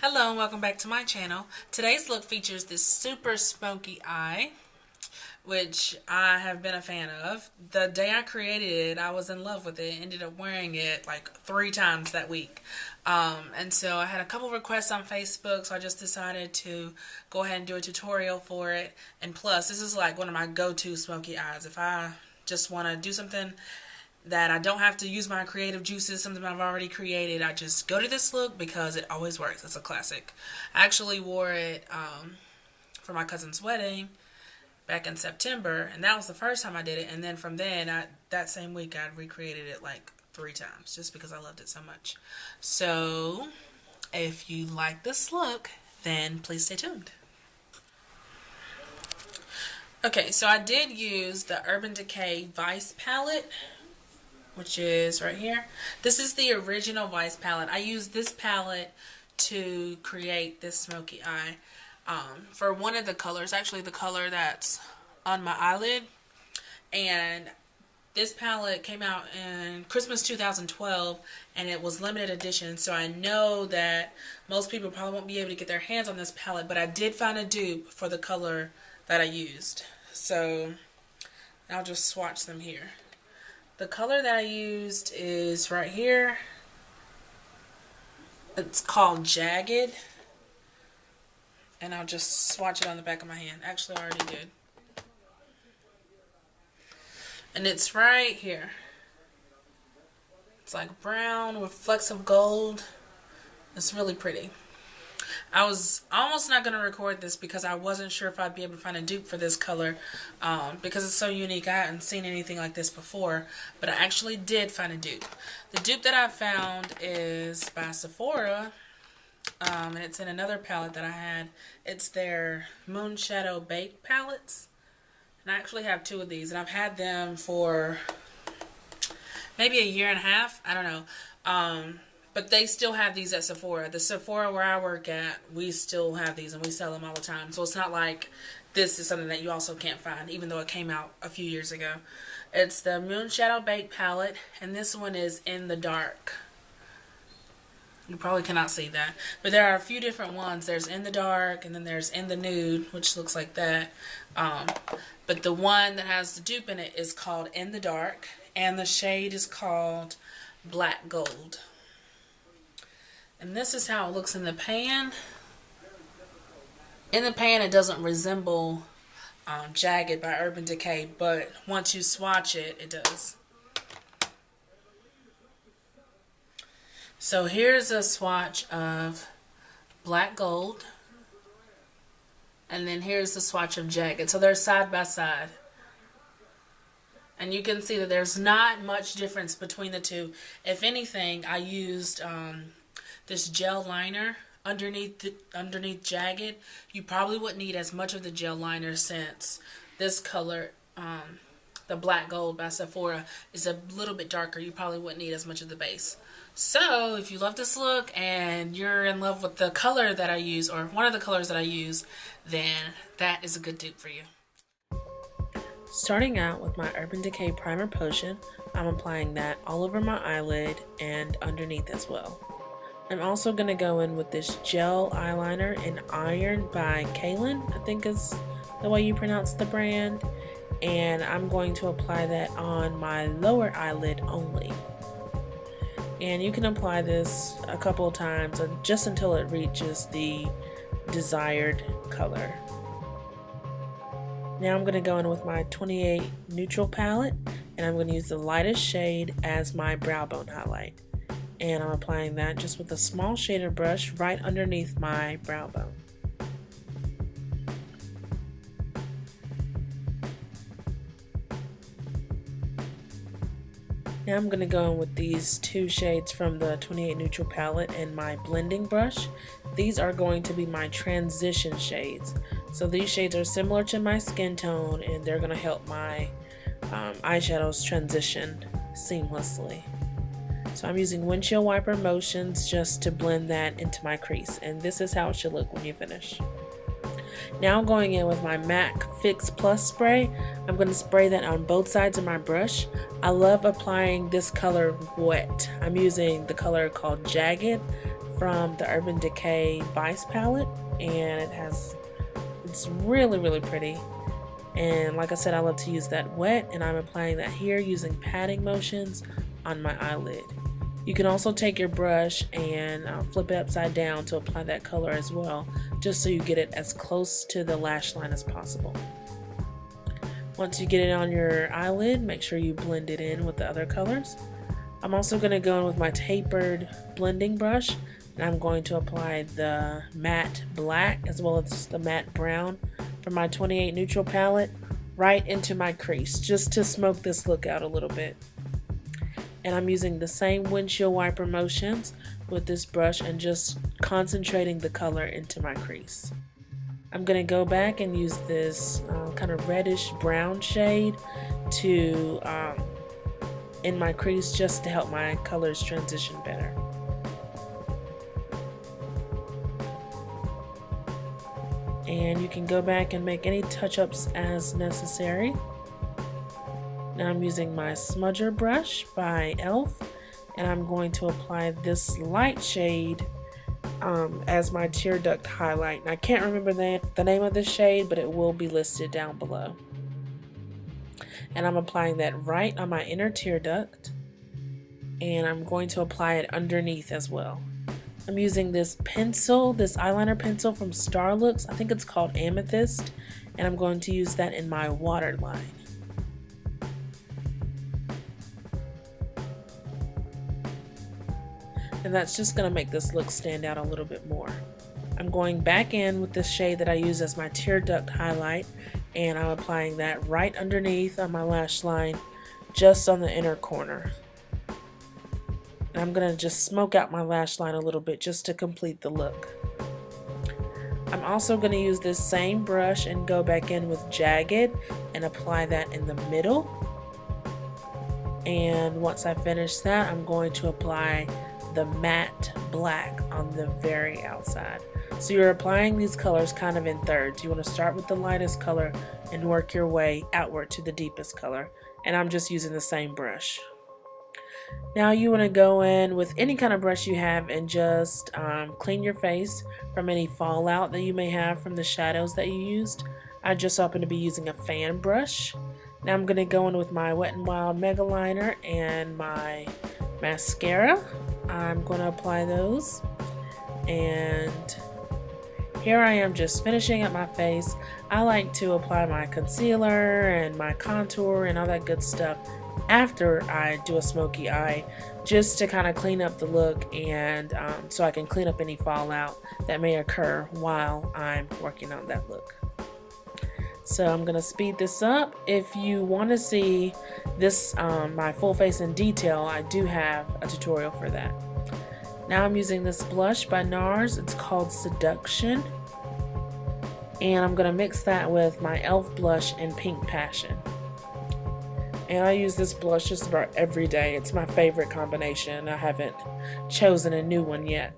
Hello and welcome back to my channel. Today's look features this super smoky eye, which I have been a fan of. The day I created it, I was in love with it. Ended up wearing it like 3 times that week. And so I had a couple requests on Facebook, so I just decided to go ahead and do a tutorial for it. And plus, this is like one of my go-to smoky eyes. If I just want to do something that I don't have to use my creative juices, something I've already created, I just go to this look because it always works. It's a classic. I actually wore it for my cousin's wedding back in September, and that was the first time I did it. And then from then, that same week, I recreated it like 3 times just because I loved it so much. So if you like this look, then please stay tuned. Okay, so I did use the Urban Decay Vice palette, which is right here. This is the original Vice palette. I used this palette to create this smoky eye for one of the colors, actually the color that's on my eyelid. And this palette came out in Christmas 2012 and it was limited edition, so I know that most people probably won't be able to get their hands on this palette, but I did find a dupe for the color that I used. So I'll just swatch them here. The color that I used is right here. It's called Jagged. And I'll just swatch it on the back of my hand. Actually, I already did. And it's right here. It's like brown with flecks of gold. It's really pretty. I was almost not going to record this because I wasn't sure if I'd be able to find a dupe for this color because it's so unique. I hadn't seen anything like this before, but I actually did find a dupe. The dupe that I found is by Sephora, and it's in another palette that I had. It's their Moonshadow Baked Palettes, and I actually have 2 of these, and I've had them for maybe a year and a half. I don't know. But they still have these at Sephora. The Sephora where I work at, we still have these and we sell them all the time. So it's not like this is something that you also can't find, even though it came out a few years ago. It's the Moonshadow Baked Palette, and this one is in the dark. You probably cannot see that. But there are a few different ones. There's in the dark, and then there's in the nude, which looks like that. But the one that has the dupe in it is called In the Dark, and the shade is called Black Gold. And this is how it looks in the pan. In the pan, it doesn't resemble Jagged by Urban Decay, but once you swatch it, it does. So here's a swatch of Black Gold. And then here's the swatch of Jagged. So they're side by side. And you can see that there's not much difference between the two. If anything, I used this gel liner underneath Jagged. You probably wouldn't need as much of the gel liner since this color, the Black Gold by Sephora, is a little bit darker. You probably wouldn't need as much of the base. So if you love this look and you're in love with the color that I use, or one of the colors that I use, then that is a good dupe for you. Starting out with my Urban Decay Primer Potion, I'm applying that all over my eyelid and underneath as well. I'm also going to go in with this gel eyeliner in Iron by Cailyn, I think is the way you pronounce the brand. And I'm going to apply that on my lower eyelid only. And you can apply this a couple of times just until it reaches the desired color. Now I'm going to go in with my 28 Neutral palette, and I'm going to use the lightest shade as my brow bone highlight. And I'm applying that just with a small shader brush right underneath my brow bone. Now I'm going to go in with these 2 shades from the 28 Neutral palette and my blending brush. These are going to be my transition shades. So these shades are similar to my skin tone, and they're going to help my eyeshadows transition seamlessly. So I'm using windshield wiper motions just to blend that into my crease, and this is how it should look when you finish. Now I'm going in with my MAC Fix Plus spray. I'm going to spray that on both sides of my brush. I love applying this color wet. I'm using the color called Jagged from the Urban Decay Vice palette, and it's really, really pretty. And like I said, I love to use that wet, and I'm applying that here using patting motions on my eyelid. You can also take your brush and flip it upside down to apply that color as well, just so you get it as close to the lash line as possible. Once you get it on your eyelid, make sure you blend it in with the other colors. I'm also going to go in with my tapered blending brush, and I'm going to apply the matte black as well as the matte brown from my 28 neutral palette right into my crease, just to smoke this look out a little bit. And I'm using the same windshield wiper motions with this brush and just concentrating the color into my crease. I'm going to go back and use this kind of reddish brown shade to in my crease, just to help my colors transition better. And you can go back and make any touch-ups as necessary. Now I'm using my smudger brush by e.l.f. and I'm going to apply this light shade as my tear duct highlight. And I can't remember the name of this shade, but it will be listed down below. And I'm applying that right on my inner tear duct, and I'm going to apply it underneath as well. I'm using this pencil, this eyeliner pencil from Starlooks. I think it's called Amethyst, and I'm going to use that in my waterline. And that's just going to make this look stand out a little bit more. I'm going back in with this shade that I use as my tear duct highlight, and I'm applying that right underneath on my lash line, just on the inner corner. And I'm going to just smoke out my lash line a little bit just to complete the look. I'm also going to use this same brush and go back in with Jagged and apply that in the middle. And once I finish that, I'm going to apply the matte black on the very outside. So you're applying these colors kind of in thirds. You want to start with the lightest color and work your way outward to the deepest color. And I'm just using the same brush. Now you want to go in with any kind of brush you have and just clean your face from any fallout that you may have from the shadows that you used. I just happen to be using a fan brush. Now I'm going to go in with my Wet n Wild Mega Liner and my mascara. I'm going to apply those, and here I am just finishing up my face. I like to apply my concealer and my contour and all that good stuff after I do a smoky eye, just to kind of clean up the look, and so I can clean up any fallout that may occur while I'm working on that look. So I'm going to speed this up. If you want to see this, my full face in detail, I do have a tutorial for that. Now I'm using this blush by Nars. It's called Seduction. And I'm going to mix that with my e.l.f. blush in Pink Passion. And I use this blush just about every day. It's my favorite combination. I haven't chosen a new one yet.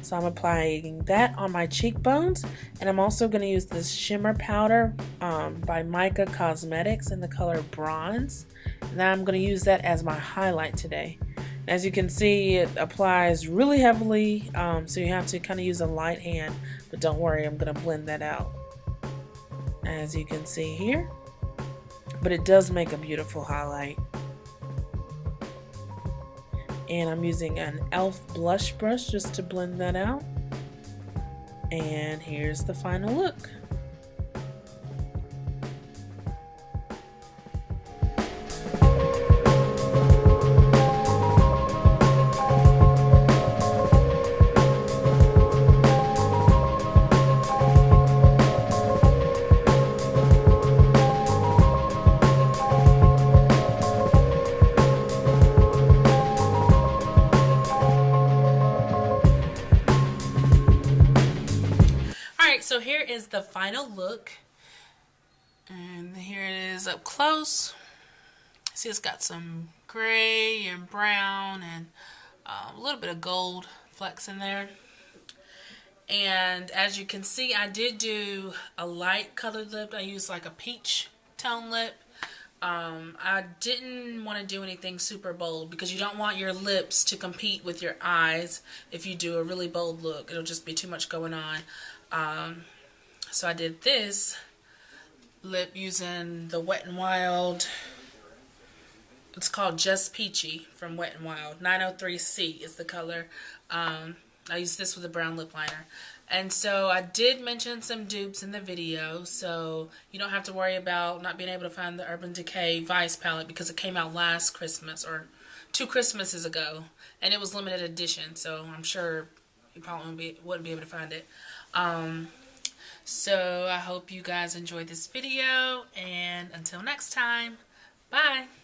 So I'm applying that on my cheekbones, and I'm also going to use this shimmer powder by Mica Cosmetics in the color Bronze. And then I'm going to use that as my highlight today. As you can see, it applies really heavily, so you have to kind of use a light hand, but don't worry, I'm going to blend that out, as you can see here. But it does make a beautiful highlight. And I'm using an e.l.f. blush brush just to blend that out. And here's the final look. So here is the final look, and here it is up close. See, it's got some gray and brown and a little bit of gold flecks in there. And as you can see, I did do a light colored lip. I used like a peach tone lip. I didn't want to do anything super bold because you don't want your lips to compete with your eyes. If you do a really bold look, it'll just be too much going on. So I did this lip using the Wet n Wild. It's called Just Peachy from Wet n Wild. 903C is the color. I used this with a brown lip liner. And so I did mention some dupes in the video, so you don't have to worry about not being able to find the Urban Decay Vice palette because it came out last Christmas or 2 Christmases ago, and it was limited edition, so I'm sure you probably wouldn't be able to find it. So I hope you guys enjoyed this video, and until next time, bye!